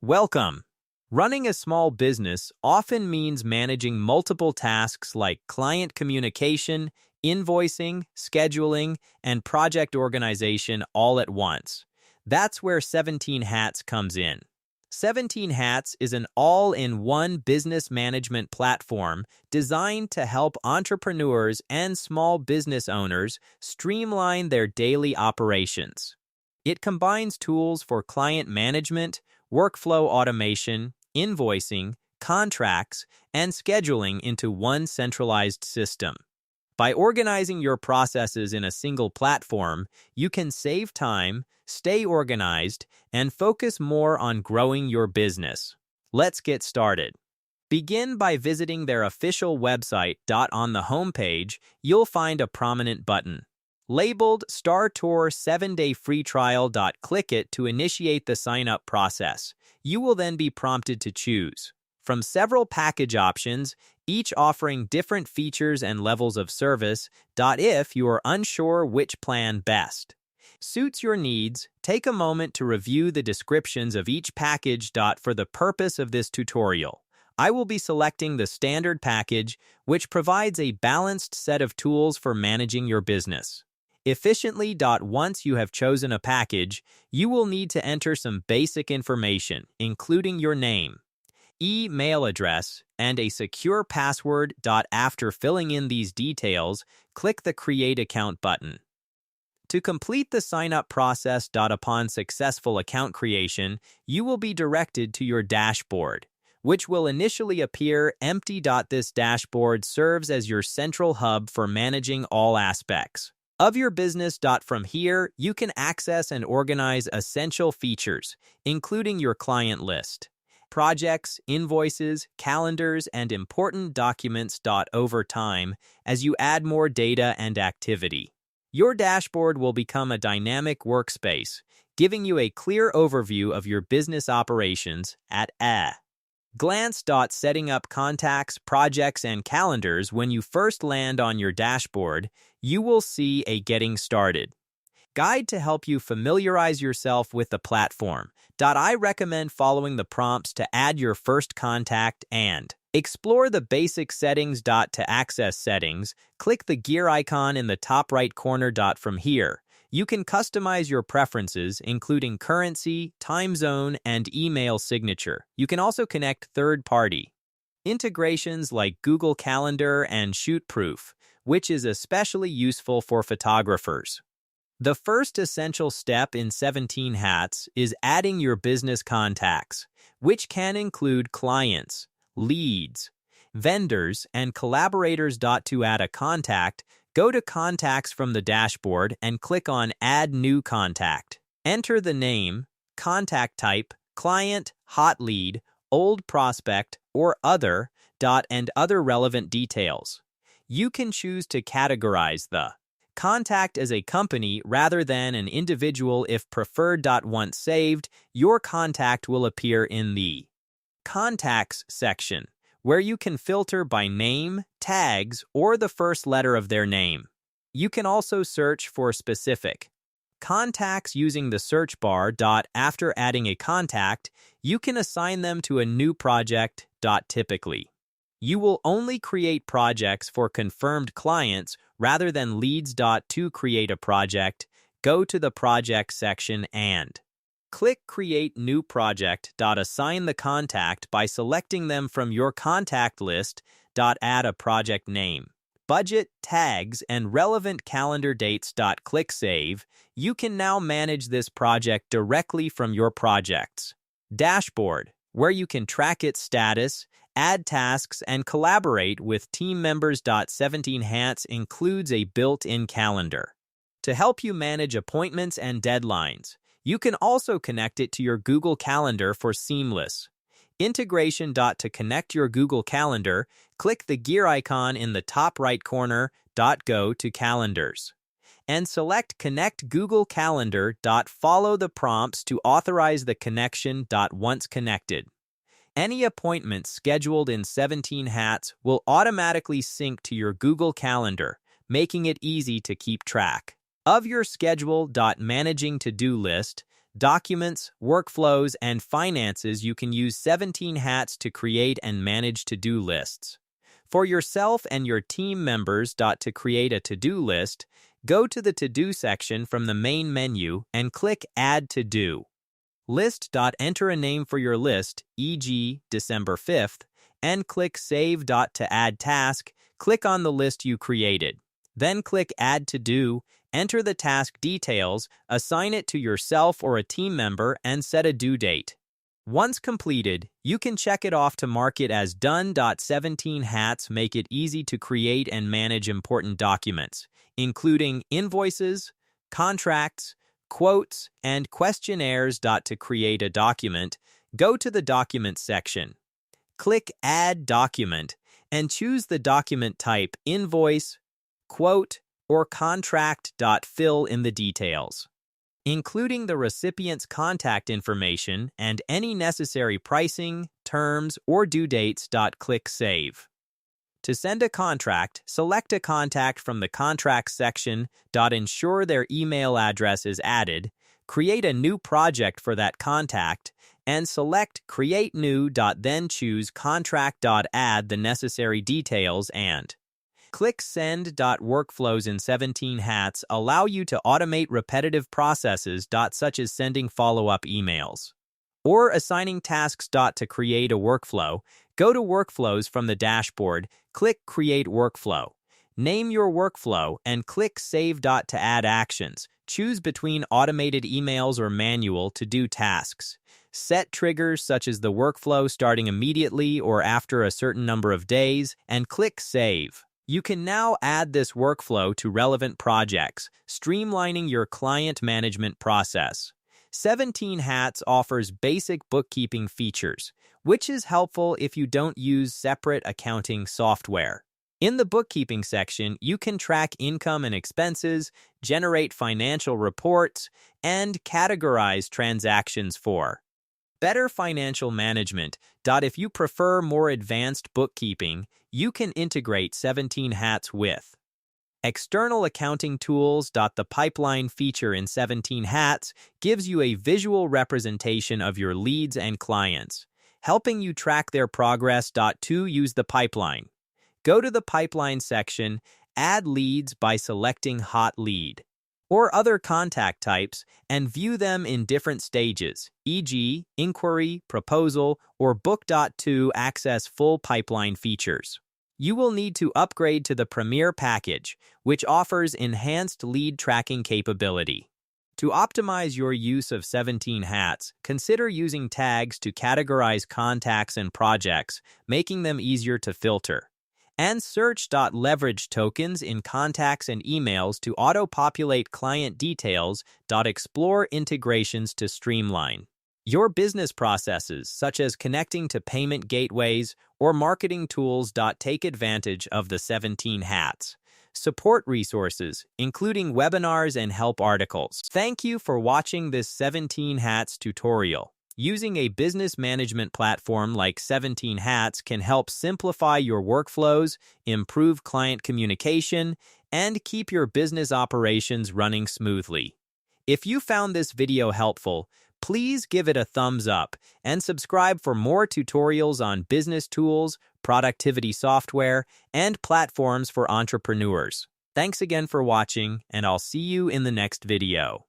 Welcome. Running a small business often means managing multiple tasks like client communication, invoicing, scheduling, and project organization all at once. That's where 17 Hats comes in. 17 Hats is an all-in-one business management platform designed to help entrepreneurs and small business owners streamline their daily operations. It combines tools for client management, workflow automation, invoicing, contracts, and scheduling into one centralized system. By organizing your processes in a single platform, you can save time, stay organized, and focus more on growing your business. Let's get started. Begin by visiting their official website. On the homepage, you'll find a prominent button labeled StarTour 7-Day Free Trial. Click it to initiate the sign-up process. You will then be prompted to choose from several package options, each offering different features and levels of service. If you are unsure which plan best suits your needs, take a moment to review the descriptions of each package. For the purpose of this tutorial, I will be selecting the standard package, which provides a balanced set of tools for managing your business efficiently. Once you have chosen a package, you will need to enter some basic information, including your name, email address, and a secure password. After filling in these details, click the Create Account button. To complete the sign-up process. Upon successful account creation, you will be directed to your dashboard, which will initially appear empty. This dashboard serves as your central hub for managing all aspects of your business. From here, you can access and organize essential features, including your client list, projects, invoices, calendars, and important documents. Over time, as you add more data and activity, your dashboard will become a dynamic workspace, giving you a clear overview of your business operations at a glance. Setting up contacts, projects, and calendars. When you first land on your dashboard, you will see a Getting Started guide to help you familiarize yourself with the platform. I recommend following the prompts to add your first contact and explore the basic settings. To access settings, click the gear icon in the top right corner. From here, you can customize your preferences, including currency, time zone, and email signature. You can also connect third-party integrations like Google Calendar and Shootproof, which is especially useful for photographers. The first essential step in 17 Hats is adding your business contacts, which can include clients, leads, vendors, and collaborators. To add a contact, go to Contacts from the dashboard and click on Add New Contact. Enter the name, contact type, client, hot lead, old prospect, or other, and other relevant details. You can choose to categorize the contact as a company rather than an individual if preferred. Once saved, your contact will appear in the Contacts section, where you can filter by name, tags, or the first letter of their name. You can also search for specific contacts using the search bar. After adding a contact, you can assign them to a new project. Typically, you will only create projects for confirmed clients rather than leads. To create a project, go to the Project section and click Create New Project. Assign the contact by selecting them from your contact list. Add a project name, budget, tags, and relevant calendar dates. Click Save. You can now manage this project directly from your project's dashboard, where you can track its status, add tasks, and collaborate with team members. 17 Hats includes a built-in calendar to help you manage appointments and deadlines. You can also connect it to your Google Calendar for seamless integration. To connect your Google Calendar, click the gear icon in the top right corner. Go to Calendars and select Connect Google Calendar. Follow the prompts to authorize the connection. Once connected, any appointments scheduled in 17 Hats will automatically sync to your Google Calendar, making it easy to keep track of your schedule. Managing to-do list. documents, workflows, and finances, you can use 17 Hats to create and manage to-do lists. For yourself and your team members. To create a to-do list, go to the To-Do section from the main menu and click Add To-Do. List. Enter a name for your list, e.g., December 5th, and click Save. To add task, click on the list you created. Then click Add To-Do, enter the task details, assign it to yourself or a team member, and set a due date. Once completed, you can check it off to mark it as done. 17 Hats make it easy to create and manage important documents, including invoices, contracts, quotes, and questionnaires. To create a document, go to the Documents section. Click Add Document and choose the document type invoice, quote, or contract. Fill in the details, including the recipient's contact information and any necessary pricing, terms, or due dates. Click Save. To send a contract, select a contact from the Contracts section. Ensure their email address is added, create a new project for that contact, and select Create New. Then choose Contract. Add the necessary details and click Send. Workflows in 17 Hats allow you to automate repetitive processes. Such as sending follow-up emails or assigning tasks. To create a workflow, go to Workflows from the dashboard, click Create Workflow. Name your workflow and click Save. To add actions, choose between automated emails or manual to-do tasks. Set triggers such as the workflow starting immediately or after a certain number of days, and click Save. You can now add this workflow to relevant projects, streamlining your client management process. 17 Hats offers basic bookkeeping features, which is helpful if you don't use separate accounting software. In the bookkeeping section, you can track income and expenses, generate financial reports, and categorize transactions for better financial management. If you prefer more advanced bookkeeping, you can integrate 17 Hats with external accounting tools. The pipeline feature in 17 Hats gives you a visual representation of your leads and clients, helping you track their progress. To use the pipeline, go to the Pipeline section, add leads by selecting Hot Lead or other contact types, and view them in different stages, e.g., inquiry, proposal, or book. To access full pipeline features, you will need to upgrade to the Premier package, which offers enhanced lead tracking capability. To optimize your use of 17 Hats, consider using tags to categorize contacts and projects, making them easier to filter. And search. Leverage tokens in contacts and emails to auto-populate client details. Explore integrations to streamline your business processes, such as connecting to payment gateways or marketing tools. Take advantage of the 17 Hats support resources, including webinars and help articles. Thank you for watching this 17 Hats tutorial. Using a business management platform like 17 Hats can help simplify your workflows, improve client communication, and keep your business operations running smoothly. If you found this video helpful, please give it a thumbs up and subscribe for more tutorials on business tools, productivity software, and platforms for entrepreneurs. Thanks again for watching, and I'll see you in the next video.